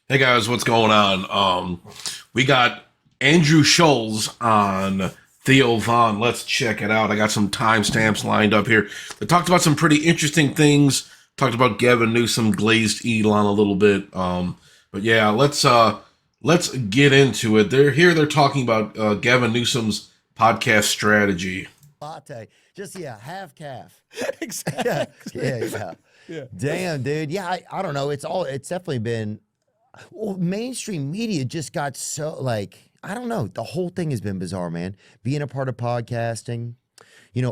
Hey guys, what's going on? We got Andrew Schulz on Theo Von. Let's check it out. I got some timestamps lined up here. They talked about some pretty interesting things. Talked about Gavin Newsom, glazed Elon a little bit. But yeah, let's get into it. They're talking about Gavin Newsom's podcast strategy. Latte, just half calf. Exactly. Yeah. Damn, dude. Yeah, I don't know. It's definitely been. Well, mainstream media just got so I don't know. The whole thing has been bizarre, man. Being a part of podcasting,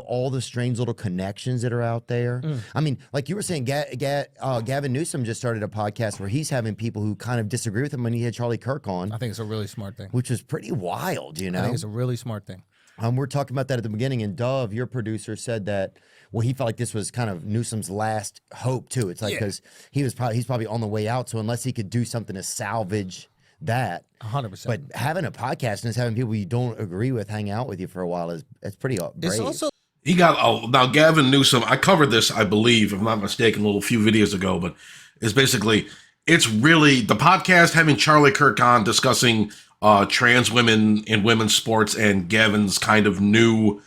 all the strange little connections that are out there. I mean, like you were saying, Gavin Newsom just started a podcast where he's having people who kind of disagree with him when he had Charlie Kirk on. I think it's a really smart thing. Which was pretty wild, I think it's a really smart thing. We're talking about that at the beginning, and Dove, your producer, said that he felt like this was kind of Newsom's last hope too. It's like because he's probably on the way out, so unless he could do something to salvage that, 100%. But having a podcast and just having people you don't agree with hang out with you for a while it's pretty brave. It's also He got now Gavin Newsom. I covered this, I believe, if I'm not mistaken, a little few videos ago. But it's really the podcast having Charlie Kirk on discussing trans women in women's sports and Gavin's kind of new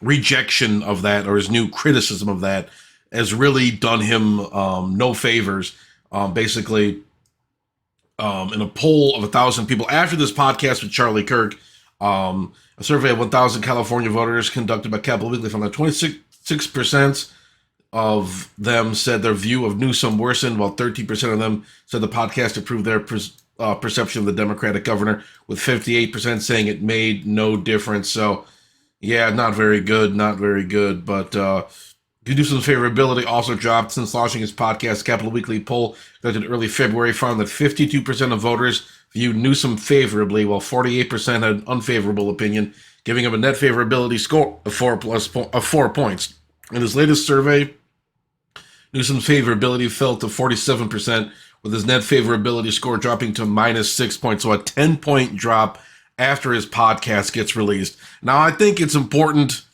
rejection of that, or his new criticism of that, has really done him no favors. Basically, in a poll of 1,000 people after this podcast with Charlie Kirk, a survey of 1,000 California voters conducted by Capital Weekly found that 26% of them said their view of Newsom worsened, while 13% of them said the podcast improved their perception of the Democratic governor, with 58% saying it made no difference. So, yeah, not very good. But Newsom's favorability also dropped since launching his podcast. Capital Weekly poll conducted early February found that 52% of voters viewed Newsom favorably, while 48% had an unfavorable opinion, giving him a net favorability score of 4 points. In his latest survey, Newsom's favorability fell to 47%, with his net favorability score dropping to -6 points, so a 10-point drop after his podcast gets released. Now, I think it's important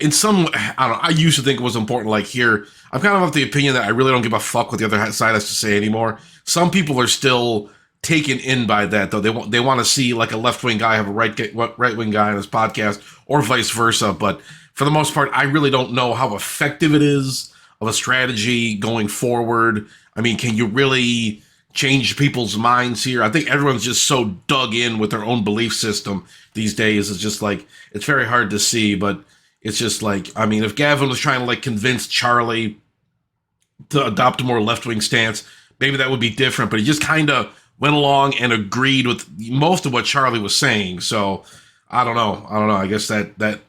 in some, I don't know, I used to think it was important, like here, I'm kind of the opinion that I really don't give a fuck what the other side has to say anymore. Some people are still taken in by that, though. They want to see like a left-wing guy have a right-wing guy on his podcast, or vice versa, but for the most part, I really don't know how effective it is of a strategy going forward. I mean, can you really change people's minds here? I think everyone's just so dug in with their own belief system these days. It's just like, it's very hard to see, but it's just like, I mean, if Gavin was trying to like convince Charlie to adopt a more left-wing stance, maybe that would be different, but he just kind of went along and agreed with most of what Charlie was saying. So I don't know. I guess that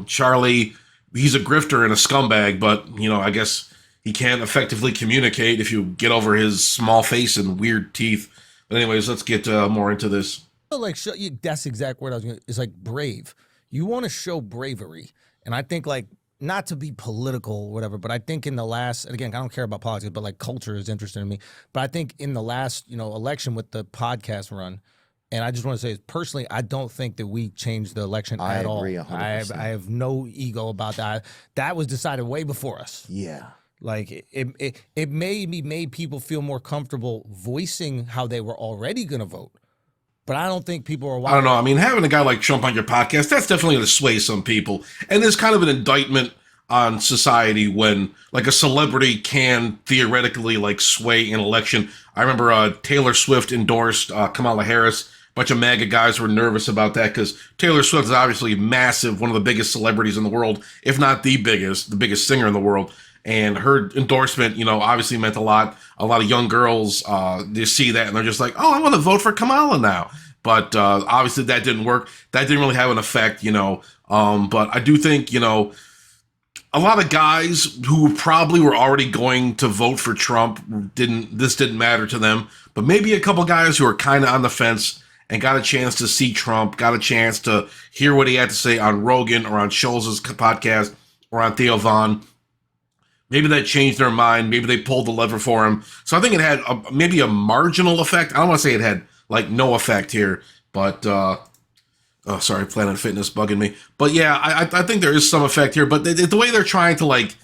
Charlie, he's a grifter and a scumbag, but I guess he can't effectively communicate if you get over his small face and weird teeth. But anyways, let's get more into this. That's the exact word I was going to, it's like brave. You want to show bravery. And I think not to be political or whatever, but I think in the last, and again, I don't care about politics, but like culture is interesting to me. But I think in the last, election with the podcast run, and I just want to say, personally, I don't think that we changed the election at all. I agree 100%. I have no ego about that. That was decided way before us. Yeah. Like it maybe made people feel more comfortable voicing how they were already going to vote. But I don't think people are watching. I don't know. I mean, having a guy like Trump on your podcast, that's definitely going to sway some people. And there's kind of an indictment on society when like a celebrity can theoretically like sway an election. I remember Taylor Swift endorsed Kamala Harris. A bunch of MAGA guys were nervous about that because Taylor Swift is obviously massive, one of the biggest celebrities in the world, if not the biggest singer in the world. And her endorsement, obviously meant a lot. A lot of young girls, they see that and they're just like, oh, I want to vote for Kamala now. But obviously that didn't work. That didn't really have an effect, But I do think, a lot of guys who probably were already going to vote for Trump this didn't matter to them. But maybe a couple guys who are kind of on the fence and got a chance to see Trump, got a chance to hear what he had to say on Rogan or on Schulz's podcast or on Theo Von. Maybe that changed their mind. Maybe they pulled the lever for him. So I think it had maybe a marginal effect. I don't want to say it had like no effect here, but sorry, Planet Fitness bugging me. But yeah, I think there is some effect here. But the way they're trying to like,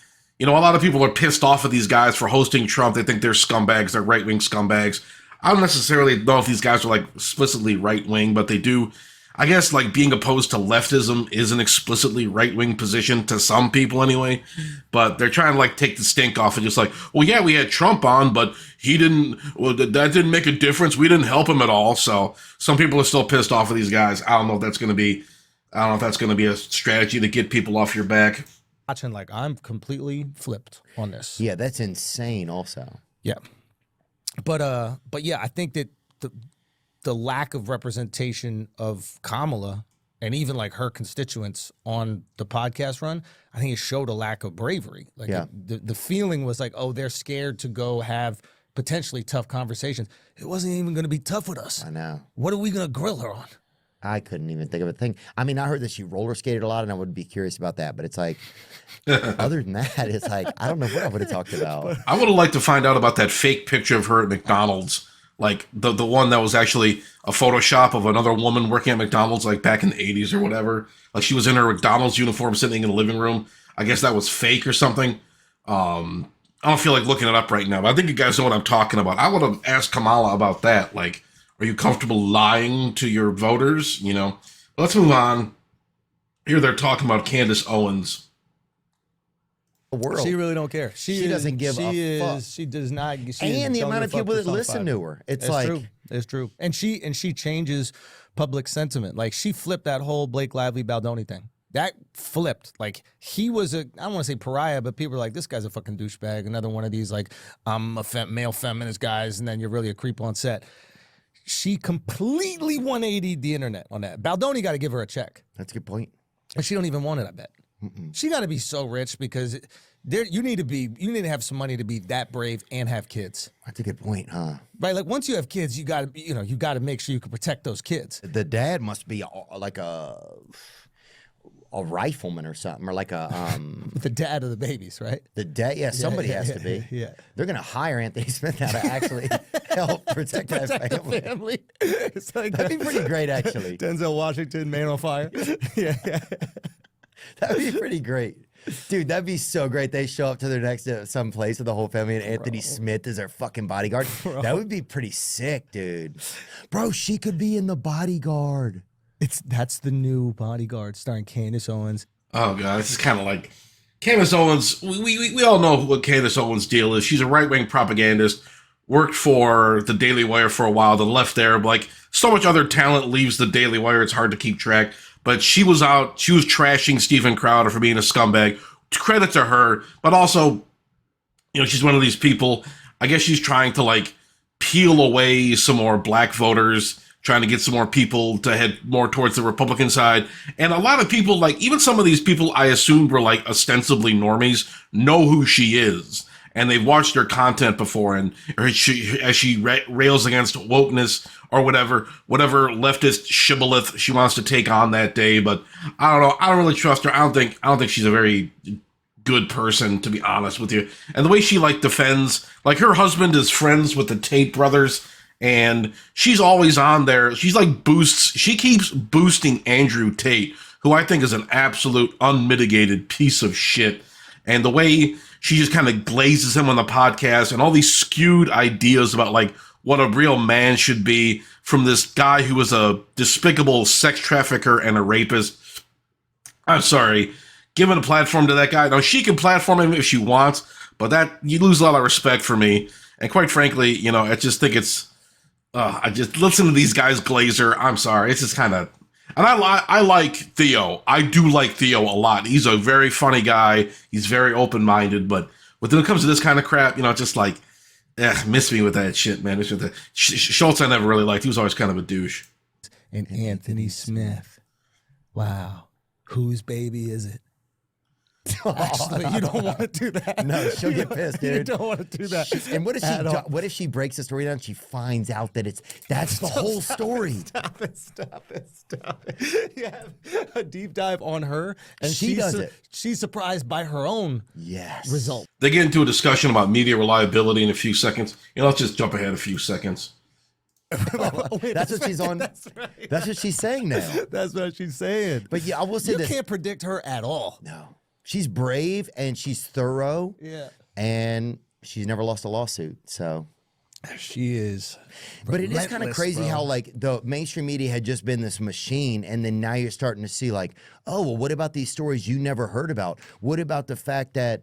You know, a lot of people are pissed off at these guys for hosting Trump. They think they're scumbags. They're right-wing scumbags. I don't necessarily know if these guys are like explicitly right-wing, but they do. I guess like being opposed to leftism is an explicitly right-wing position to some people anyway, but they're trying to like take the stink off and just like, well, yeah, we had Trump on, but he didn't, well, that didn't make a difference. We didn't help him at all. So some people are still pissed off at these guys. I don't know if that's going to be a strategy to get people off your back. Watching like I'm completely flipped on this. Yeah, that's insane also. Yeah. But yeah, I think that the lack of representation of Kamala and even like her constituents on the podcast run, I think it showed a lack of bravery. Like the feeling was like, oh, they're scared to go have potentially tough conversations. It wasn't even going to be tough with us. I know. What are we going to grill her on? I couldn't even think of a thing. I mean, I heard that she roller skated a lot, and I would be curious about that. But it's like, other than that, it's like, I don't know what I would have talked about. I would have liked to find out about that fake picture of her at McDonald's. Like the one that was actually a Photoshop of another woman working at McDonald's, like back in the 80s or whatever. Like she was in her McDonald's uniform sitting in the living room. I guess that was fake or something. I don't feel like looking it up right now, but I think you guys know what I'm talking about. I would have asked Kamala about that. Like, are you comfortable lying to your voters? You know, let's move on. Here they're talking about Candace Owens. World. She really don't care. She doesn't give a fuck. She does not. And the amount of people that listen to her, it's like true. It's true. And she changes public sentiment. Like she flipped that whole Blake Lively Baldoni thing. That flipped. Like he was I don't want to say pariah, but people are like, this guy's a fucking douchebag. Another one of these like I'm a male feminist guys, and then you're really a creep on set. She completely 180'd the internet on that. Baldoni got to give her a check. That's a good point. And she don't even want it, I bet. She got to be so rich because you need to have some money to be that brave and have kids. That's a good point, huh? Right, like once you have kids, you got to make sure you can protect those kids. The dad must be like a rifleman or something, or like a the dad of the babies, right? The dad, yeah, somebody has to be. Yeah, they're gonna hire Anthony Smith now to actually help protect that family. It's like that'd be pretty great, actually. Denzel Washington, Man on Fire. yeah. That'd be pretty great. Dude, that'd be so great. They show up to their next some place with the whole family and Anthony Smith is their fucking bodyguard. That would be pretty sick, dude. Bro, she could be in The Bodyguard. That's the new Bodyguard starring Candace Owens. Oh god, this is kind of like Candace Owens. We all know what Candace Owens' deal is. She's a right-wing propagandist. Worked for the Daily Wire for a while, then left there. Like so much other talent leaves the Daily Wire, it's hard to keep track. But she was trashing Steven Crowder for being a scumbag. Credit to her, but also, you know, she's one of these people. I guess she's trying to like peel away some more black voters, trying to get some more people to head more towards the Republican side. And a lot of people, like even some of these people I assumed were like ostensibly normies, know who she is. And they've watched her content before, and as she rails against wokeness or whatever leftist shibboleth she wants to take on that day. But I don't know. I don't really trust her. I don't think she's a very good person, to be honest with you. And the way she like defends, like her husband is friends with the Tate brothers, and she's always on there. She's like she keeps boosting Andrew Tate, who I think is an absolute unmitigated piece of shit. And the way she just kind of glazes him on the podcast and all these skewed ideas about like what a real man should be from this guy who was a despicable sex trafficker and a rapist. I'm sorry. Giving a platform to that guy. Now, she can platform him if she wants, but that you lose a lot of respect for me. And quite frankly, you know, I just think I just listen to these guys glazer. I'm sorry. It's just kind of, and I like Theo. I do like Theo a lot. He's a very funny guy. He's very open-minded, but when it comes to this kind of crap, you know, just like, miss me with that shit, man. Schulz I never really liked. He was always kind of a douche. And Anthony Smith. Wow. Whose baby is it? Actually, you don't want to do that. No, she'll get pissed, dude. You don't want to do that. And what if she breaks the story down and she finds out that that's the whole story? Stop it. You have a deep dive on her, and she does it. She's surprised by her own result. They get into a discussion about media reliability in a few seconds. You know, let's just jump ahead a few seconds. That's what she's on. That's right. That's what she's saying now. That's what she's saying. But yeah, I will say this. You can't predict her at all. No. she's brave and she's thorough. Yeah. And she's never lost a lawsuit. So She is. but it is kind of relentless, crazy bro. how like the mainstream media had just been this machine, and then now you're starting to see like, oh, well, what about these stories you never heard about? What about the fact that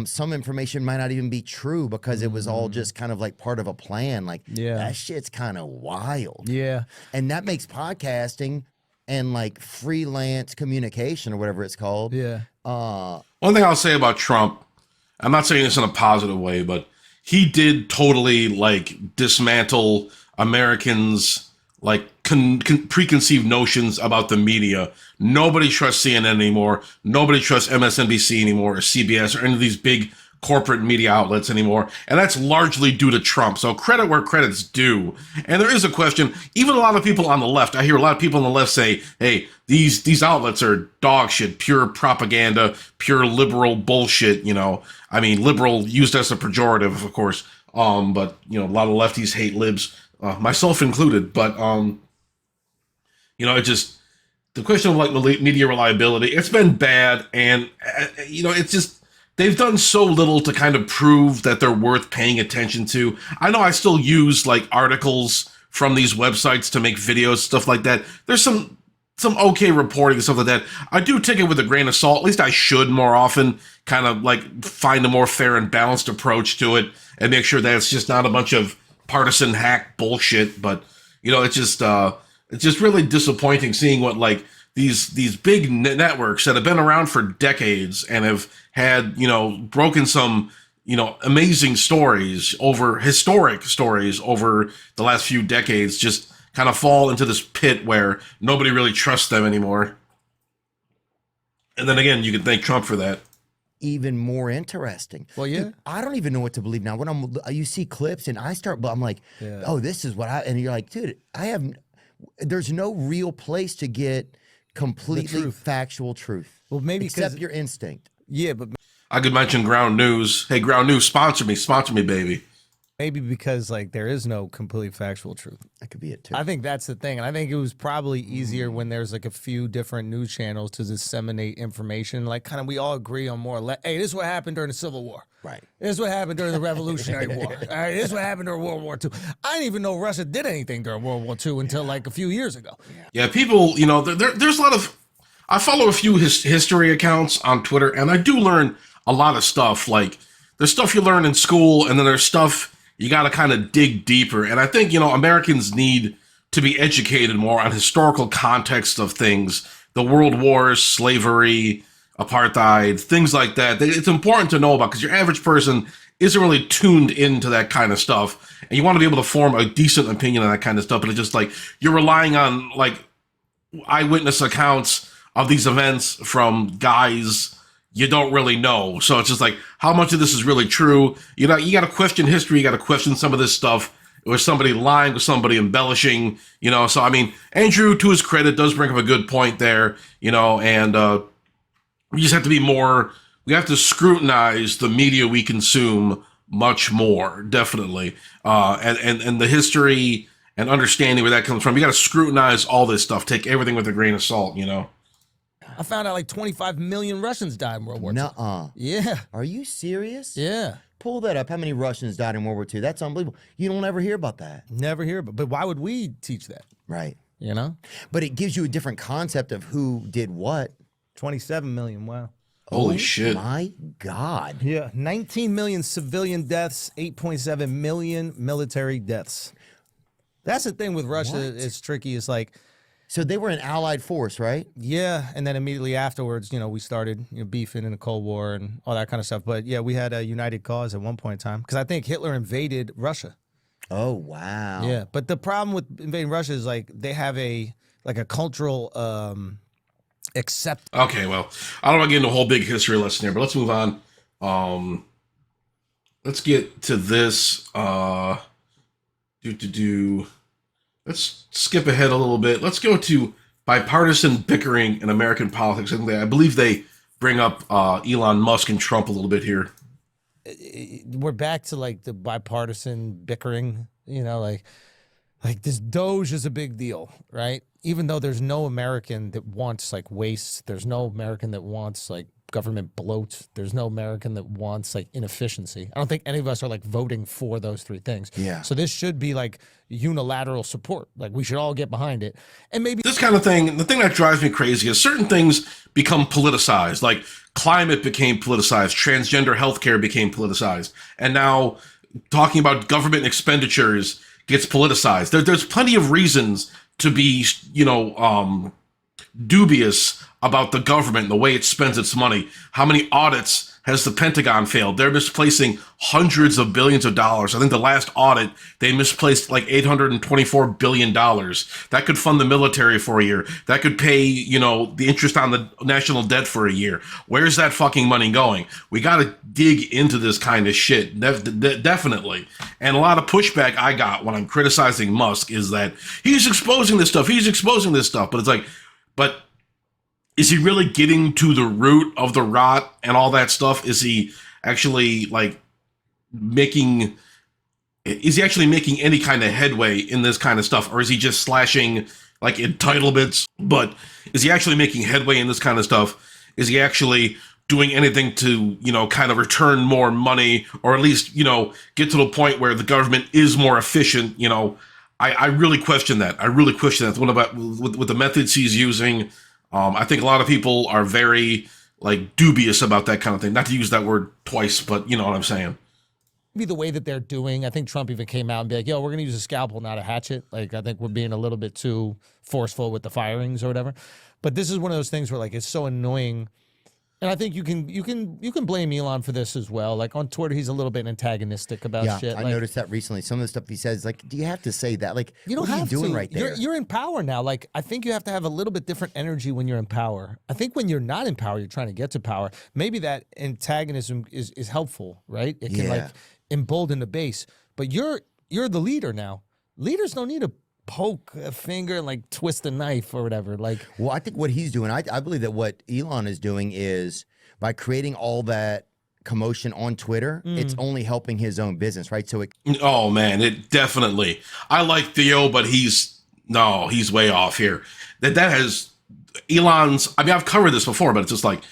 some information might not even be true because it was all just kind of like part of a plan? Like, Yeah. that shit's kind of wild. Yeah. And that makes podcasting and like freelance communication or whatever it's called. Yeah. One thing I'll say about Trump, I'm not saying this in a positive way, but he did totally like dismantle Americans' like preconceived notions about the media. Nobody trusts CNN anymore. Nobody trusts MSNBC anymore, or CBS, or any of these big corporate media outlets anymore. And that's largely due to Trump. So credit where credit's due. And there is a question, even a lot of people on the left, I hear a lot of people on the left say, hey, these outlets are dog shit, pure propaganda, pure liberal bullshit, you know. I mean, liberal used as a pejorative, of course. But, you know, a lot of lefties hate libs, myself included. But, you know, it just, the question of like media reliability, it's been bad. And, you know, it's just, they've done so little to kind of prove that they're worth paying attention to. I know I still use like articles from these websites to make videos, stuff like that. There's some okay reporting and stuff like that. I do take it with a grain of salt. At least I should more often kind of like find a more fair and balanced approach to it and make sure that it's just not a bunch of partisan hack bullshit. But, you know, it's just really disappointing seeing what like these big networks that have been around for decades and have had, you know, broken some, you know, amazing stories over historic stories over the last few decades just kind of fall into this pit where nobody really trusts them anymore. And then again, you can thank Trump for that. Even more interesting. Well, yeah. Dude, I don't even know what to believe now. When you see clips and I'm like, Yeah. oh, this is what and you're like, dude, there's no real place to get completely truth. factual truth. Well, maybe except 'cause- your instinct. Yeah, but I could mention Ground News. Hey, Ground News, sponsor me, baby. maybe because like there is no complete factual truth. That could be it too. I think that's the thing. And I think it was probably easier when there's like a few different news channels to disseminate information. Like kind of we all agree on more or less, hey, this is what happened during the Civil War. Right. This is what happened during the Revolutionary War. All right, this is what happened during World War II. I didn't even know Russia did anything during World War II until like a few years ago. Yeah, people, you know, there's a lot of, I follow a few history accounts on Twitter, and I do learn a lot of stuff. Like, there's stuff you learn in school, and then there's stuff you got to kind of dig deeper. And I think, you know, Americans need to be educated more on historical context of things, the world wars, slavery, apartheid, things like that. It's important to know about because your average person isn't really tuned into that kind of stuff. And you want to be able to form a decent opinion on that kind of stuff. But it's just like you're relying on like eyewitness accounts of these events from guys you don't really know. So it's just like, how much of this is really true? You know, you got to question history. You got to question some of this stuff. Was somebody lying? Was somebody embellishing? You know, so I mean, Andrew, to his credit, does bring up a good point there, you know, and we just have to be more, we have to scrutinize the media we consume much more, definitely. And the history and understanding where that comes from. You got to scrutinize all this stuff. Take everything with a grain of salt, you know? I found out like 25 million Russians died in World War II. Nuh-uh. Yeah. Are you serious? Yeah. Pull that up. How many Russians died in World War II? That's unbelievable. You don't ever hear about that. Never hear about it. But why would we teach that? Right. You know? But it gives you a different concept of who did what. 27 million. Wow. Holy shit. My God. Yeah. 19 million civilian deaths, 8.7 million military deaths. That's the thing with Russia. What? It's tricky. It's like, So they were an allied force, right? yeah, and then immediately afterwards, you know, we started beefing in the Cold War and all that kind of stuff. But yeah, we had a united cause at one point in time because I think Hitler invaded Russia. Oh, wow. Yeah, but the problem with invading Russia is like they have a cultural accept. Okay, well, I don't want to get into a whole big history lesson here, but let's move on. Let's get to this. Let's skip ahead a little bit. Let's go to bipartisan bickering in American politics. I believe they bring up Elon Musk and Trump a little bit here. We're back to like the bipartisan bickering. You know, like this Doge is a big deal, right? Even though there's no American that wants like waste, there's no American that wants like government bloat. There's no American that wants like inefficiency. I don't think any of us are like voting for those three things. Yeah. So this should be like unilateral support. Like we should all get behind it. And maybe This kind of thing, the thing that drives me crazy is certain things become politicized. Like climate became politicized, transgender healthcare became politicized, and now talking about government expenditures gets politicized. There's plenty of reasons to be, dubious about the government and the way it spends its money. How many audits has the Pentagon failed? They're misplacing hundreds of billions of dollars. I think the last audit, they misplaced like $824 billion. That could fund the military for a year. That could pay, the interest on the national debt for a year. Where's that fucking money going? We got to dig into this kind of shit, definitely. And a lot of pushback I got when I'm criticizing Musk is that he's exposing this stuff. But it's like, but is he really getting to the root of the rot and all that stuff? Is he actually making any kind of headway in this kind of stuff? Or is he just slashing like entitlements? But is he actually making headway in this kind of stuff? Is he actually doing anything to, kind of return more money, or at least, get to the point where the government is more efficient? I really question that. What about with the methods he's using? I think a lot of people are very dubious about that kind of thing. Not to use that word twice, but you know what I'm saying. Maybe the way that they're doing, I think Trump even came out and be like, yo, we're going to use a scalpel, not a hatchet. Like, I think we're being a little bit too forceful with the firings or whatever. But this is one of those things where it's so annoying. And I think you can blame Elon for this as well. Like on Twitter, he's a little bit antagonistic about shit. I noticed that recently. Some of the stuff he says, do you have to say that? Like, you don't what are have you doing to. right there? You're in power now. Like, I think you have to have a little bit different energy when you're in power. I think when you're not in power, you're trying to get to power. Maybe that antagonism is helpful, right? It can embolden the base. But you're the leader now. Leaders don't need to poke a finger and twist a knife or whatever. Well, I think what he's doing, I believe that what Elon is doing is by creating all that commotion on Twitter, it's only helping his own business, right? So oh man, it definitely. I like Theo, but he's way off here. That has Elon's. I mean, I've covered this before, but it's just like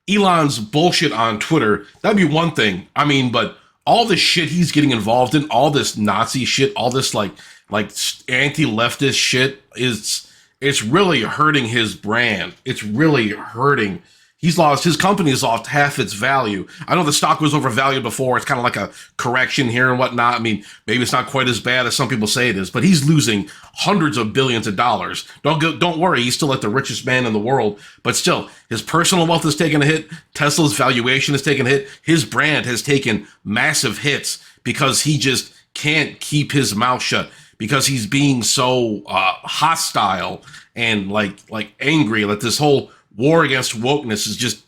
Elon's bullshit on Twitter. That'd be one thing. I mean, but all the shit he's getting involved in, all this Nazi shit, all this like anti-leftist shit, it's really hurting his brand. It's really hurting. His company's lost half its value. I know the stock was overvalued before. It's kind of like a correction here and whatnot. I mean, maybe it's not quite as bad as some people say it is, but he's losing hundreds of billions of dollars. Don't worry. He's still like the richest man in the world, but still his personal wealth has taken a hit. Tesla's valuation has taken a hit. His brand has taken massive hits because he just can't keep his mouth shut, because he's being so hostile and like angry. Like this whole war against wokeness has just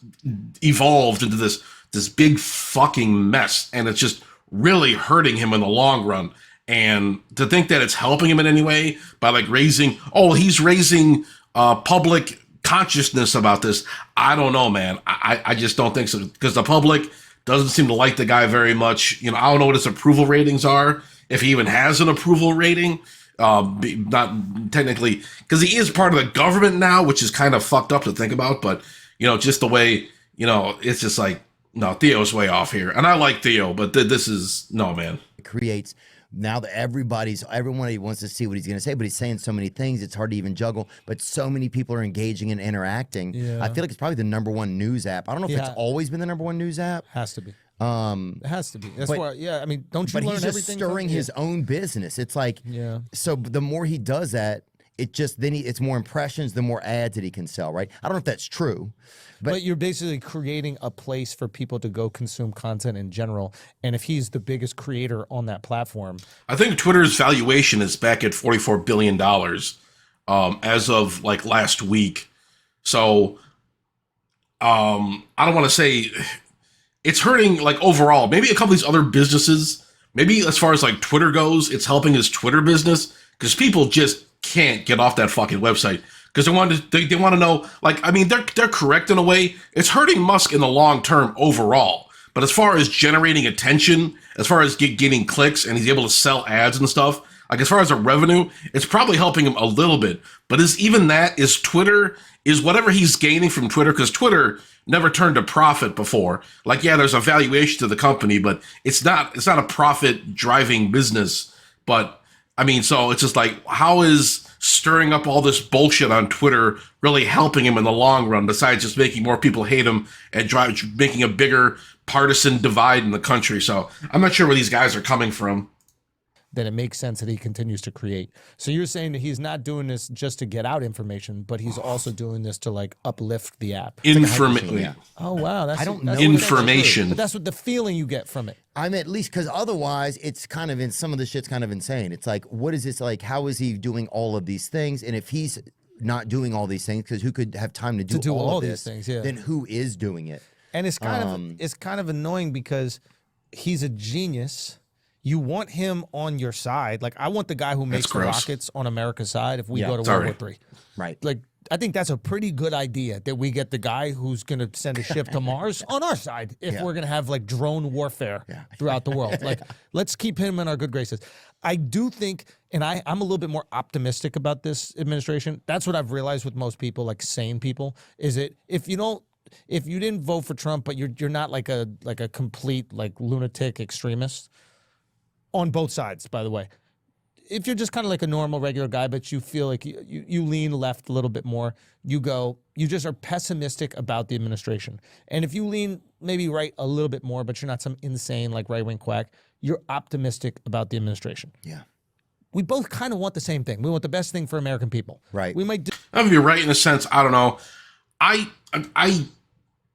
evolved into this big fucking mess, and it's just really hurting him in the long run. And to think that it's helping him in any way by he's raising public consciousness about this, I don't know, man. I just don't think so, because the public doesn't seem to like the guy very much. I don't know what his approval ratings are, if he even has an approval rating. Not technically, because he is part of the government now, which is kind of fucked up to think about, but just the way, it's just like, no, Theo's way off here. And I like Theo, but this is, no, man. it creates now that everyone wants to see what he's going to say, but he's saying so many things, it's hard to even juggle. But so many people are engaging and interacting. Yeah. I feel like it's probably the #1 news app. I don't know if it's always been the #1 news app. Has to be. It has to be. That's why. Yeah, I mean, don't you But learn he's just everything? stirring his own business. It's like, so the more he does that, it's more impressions, the more ads that he can sell, right? I don't know if that's true. But you're basically creating a place for people to go consume content in general. And if he's the biggest creator on that platform, I think Twitter's valuation is back at $44 billion as of last week. So I don't want to say it's hurting overall. Maybe a couple of these other businesses, maybe as far as Twitter goes, it's helping his Twitter business, because people just can't get off that fucking website. Because they want to know, I mean, they're correct in a way. It's hurting Musk in the long term overall. But as far as generating attention, as far as getting clicks, and he's able to sell ads and stuff, Like as far as a revenue, it's probably helping him a little bit. But is Twitter, is whatever he's gaining from Twitter, because Twitter never turned a profit before. Like, yeah, there's a valuation to the company, but it's not a profit driving business. But I mean, so it's just like, how is stirring up all this bullshit on Twitter really helping him in the long run, besides just making more people hate him and making a bigger partisan divide in the country? So I'm not sure where these guys are coming from. Then it makes sense that he continues to create. So you're saying that he's not doing this just to get out information, but he's also doing this to like uplift the app. Information. Oh wow, that's I don't know information. But that's what the feeling you get from it. I'm at least, because otherwise it's kind of some of the shit's kind of insane. It's like, what is this like? How is he doing all of these things? And if he's not doing all these things, because who could have time to do all of these this, things? Yeah. Then who is doing it? And it's kind of annoying because he's a genius. You want him on your side. Like, I want the guy who makes the rockets on America's side if we go to World War III. Right. Like, I think that's a pretty good idea that we get the guy who's going to send a ship to Mars on our side if we're going to have like drone warfare throughout the world. Like, let's keep him in our good graces. I do think, and I'm a little bit more optimistic about this administration. That's what I've realized with most people, like sane people, is that if you didn't vote for Trump, but you're not like a complete like lunatic extremist, on both sides, by the way. If you're just kind of like a normal, regular guy, but you feel like you lean left a little bit more, you just are pessimistic about the administration. And if you lean maybe right a little bit more, but you're not some insane like right-wing quack, you're optimistic about the administration. Yeah. We both kind of want the same thing. We want the best thing for American people. Right. We might You're right in a sense. I don't know.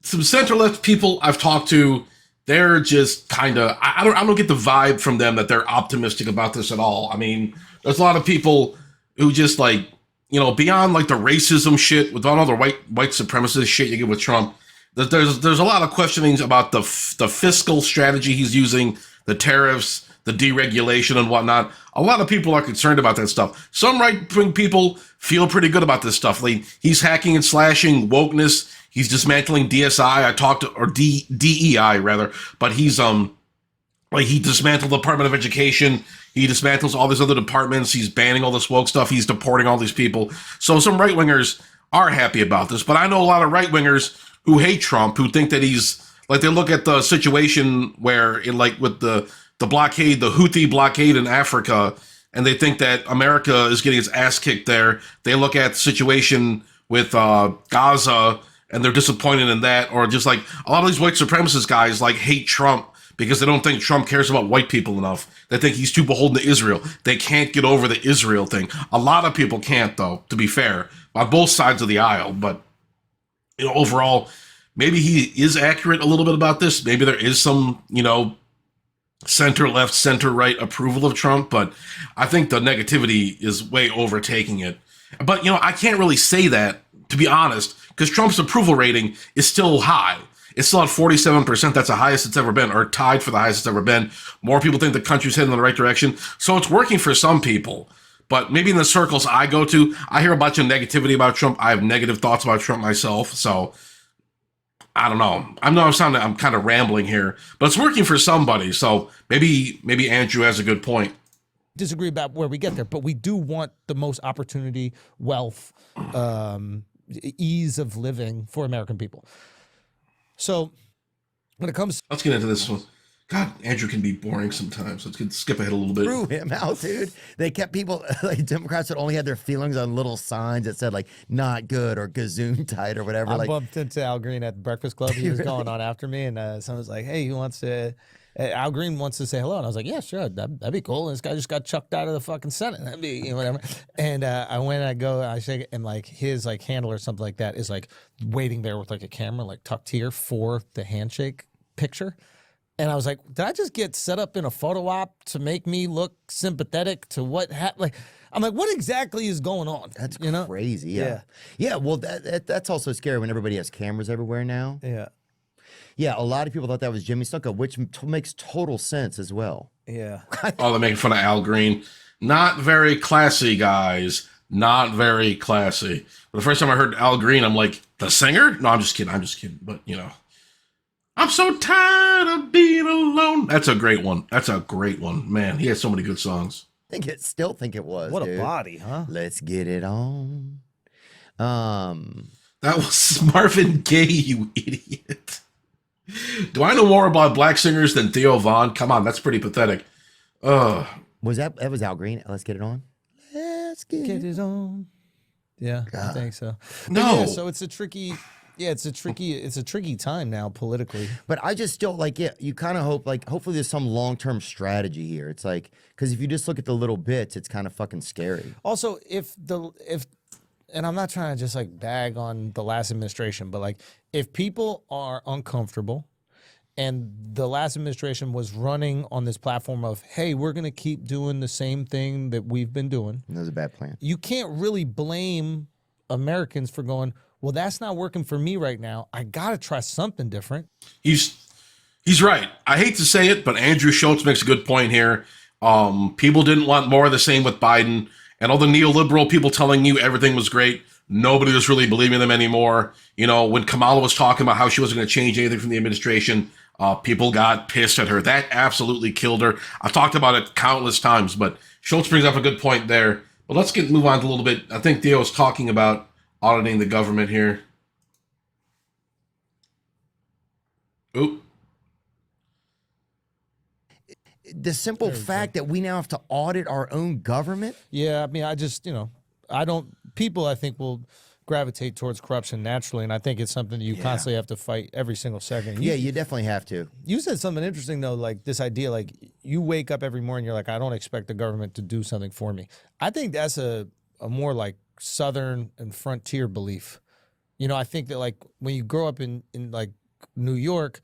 Some center-left people I've talked to, they're just kind of, I don't get the vibe from them that they're optimistic about this at all. I mean, there's a lot of people who just like, beyond like the racism shit, with all the white supremacist shit you get with Trump, there's a lot of questionings about the fiscal strategy he's using, the tariffs, the deregulation and whatnot. A lot of people are concerned about that stuff. Some right-wing people feel pretty good about this stuff. Like, he's hacking and slashing wokeness. He's dismantling DEI rather, but he's he dismantled the Department of Education. He dismantles all these other departments. He's banning all this woke stuff. He's deporting all these people. So some right wingers are happy about this, but I know a lot of right wingers who hate Trump, who think that he's like, they look at the situation where with the blockade, the Houthi blockade in Africa, and they think that America is getting its ass kicked there. They look at the situation with Gaza, and they're disappointed in that. Or just like a lot of these white supremacist guys like hate Trump because they don't think Trump cares about white people enough. They think he's too beholden to Israel. They can't get over the Israel thing. A lot of people can't, though, to be fair, on both sides of the aisle. But overall, maybe he is accurate a little bit about this. Maybe there is some, center left, center right approval of Trump, but I think the negativity is way overtaking it. But I can't really say that, to be honest, because Trump's approval rating is still high. It's still at 47%. That's the highest it's ever been, or tied for the highest it's ever been. More people think the country's heading in the right direction. So it's working for some people. But maybe in the circles I go to, I hear a bunch of negativity about Trump. I have negative thoughts about Trump myself. So I don't know. I'm kind of rambling here, but it's working for somebody. So maybe Andrew has a good point. Disagree about where we get there, but we do want the most opportunity, wealth, ease of living for American people. So when it comes, let's get into this one. God, Andrew can be boring sometimes. Let's skip ahead a little bit. Threw him out, dude. They kept people, like Democrats that only had their feelings on little signs that said like "not good" or "gazoon tight" or whatever. I bumped into Al Green at the Breakfast Club. He was going on after me, and someone was like, "Hey, who wants to?" Al Green wants to say hello, and I was like, "Yeah, sure, that'd be cool." And this guy just got chucked out of the fucking Senate. That'd be whatever. And I went, I go, I shake it, and like his like handler or something like that is like waiting there with like a camera like tucked here for the handshake picture. And I was like, did I just get set up in a photo op to make me look sympathetic to what happened? Like, I'm like, what exactly is going on? That's crazy. Yeah. Well, that's also scary when everybody has cameras everywhere now. Yeah, a lot of people thought that was Jimmy Snuka, which makes total sense as well. Yeah. Oh, they're making fun of Al Green. Not very classy, guys. Not very classy. The first time I heard Al Green, I'm like, the singer? No, I'm just kidding. But, I'm so tired of being alone. That's a great one. Man, he has so many good songs. Still think it was. What dude. a body, huh? Let's get it on. That was Marvin Gaye, you idiot. Do I know more about black singers than Theo Von? Come on, that's pretty pathetic. Was that was Al Green? Let's get it on. Let's get it on. Yeah, I think so. But No. yeah, so it's a tricky. Yeah, it's a tricky time now politically. But I just still like, yeah, you kind of hope, like, hopefully there's some long-term strategy here. It's like, because if you just look at the little bits, it's kind of fucking scary. Also, and I'm not trying to just like bag on the last administration, but like if people are uncomfortable and the last administration was running on this platform of, hey, we're going to keep doing the same thing that we've been doing. That was a bad plan. You can't really blame Americans for going, well, that's not working for me right now. I got to try something different. He's right. I hate to say it, but Andrew Schulz makes a good point here. People didn't want more of the same with Biden, and all the neoliberal people telling you everything was great. Nobody was really believing them anymore. You know, when Kamala was talking about how she wasn't going to change anything from the administration, people got pissed at her. That absolutely killed her. I've talked about it countless times, but Schulz brings up a good point there. But let's move on to a little bit. I think Theo was talking about auditing the government here. Oop. The simple fact that we now have to audit our own government. Yeah, I mean, people I think will gravitate towards corruption naturally, and I think it's something that you constantly have to fight every single second. You definitely have to. You said something interesting though, like this idea, like you wake up every morning, you're like, I don't expect the government to do something for me. I think that's a more like Southern and frontier belief. You know, I think that like when you grow up in like New York,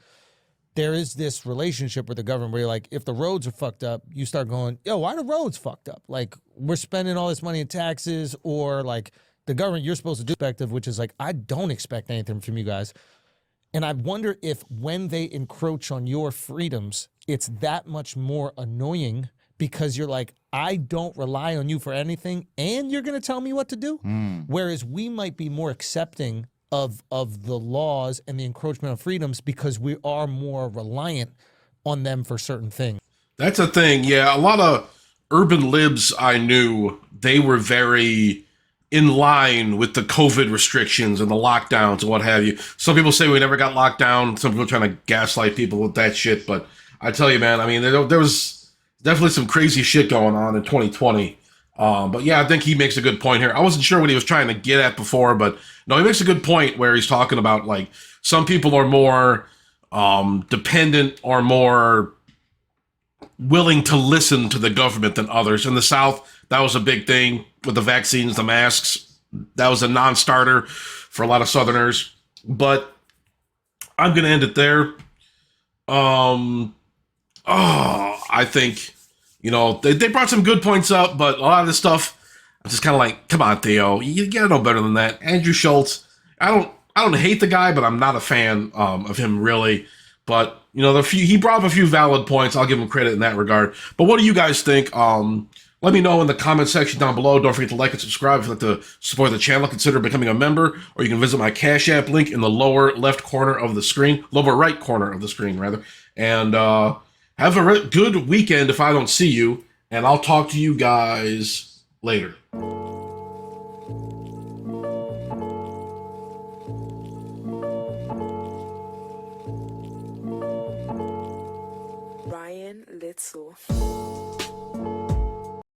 there is this relationship with the government where you're like, if the roads are fucked up, you start going, yo, why are the roads fucked up? Like we're spending all this money in taxes, or like the government, you're supposed to do perspective, which is like, I don't expect anything from you guys. And I wonder if when they encroach on your freedoms, it's that much more annoying because you're like, I don't rely on you for anything, and you're going to tell me what to do. Whereas we might be more accepting of the laws and the encroachment of freedoms because we are more reliant on them for certain things. That's a thing. Yeah, a lot of urban libs I knew, they were very in line with the COVID restrictions and the lockdowns and what have you. Some people say we never got locked down. Some people are trying to gaslight people with that shit. But I tell you, man, I mean, there was definitely some crazy shit going on in 2020. But yeah, I think he makes a good point here. I wasn't sure what he was trying to get at before, but no, he makes a good point where he's talking about like some people are more dependent or more willing to listen to the government than others. In the South, that was a big thing with the vaccines, the masks. That was a non-starter for a lot of Southerners. But I'm going to end it there. I think, you know, they brought some good points up, but a lot of this stuff, I'm just kind of like, come on, Theo, you gotta know better than that. Andrew Schulz, I don't hate the guy, but I'm not a fan of him really. But you know, he brought up a few valid points. I'll give him credit in that regard. But what do you guys think? Let me know in the comment section down below. Don't forget to like and subscribe if you'd like to support the channel. Consider becoming a member, or you can visit my Cash App link in the lower left corner of the screen, lower right corner of the screen rather. And have a good weekend if I don't see you, and I'll talk to you guys later. Ryan Little.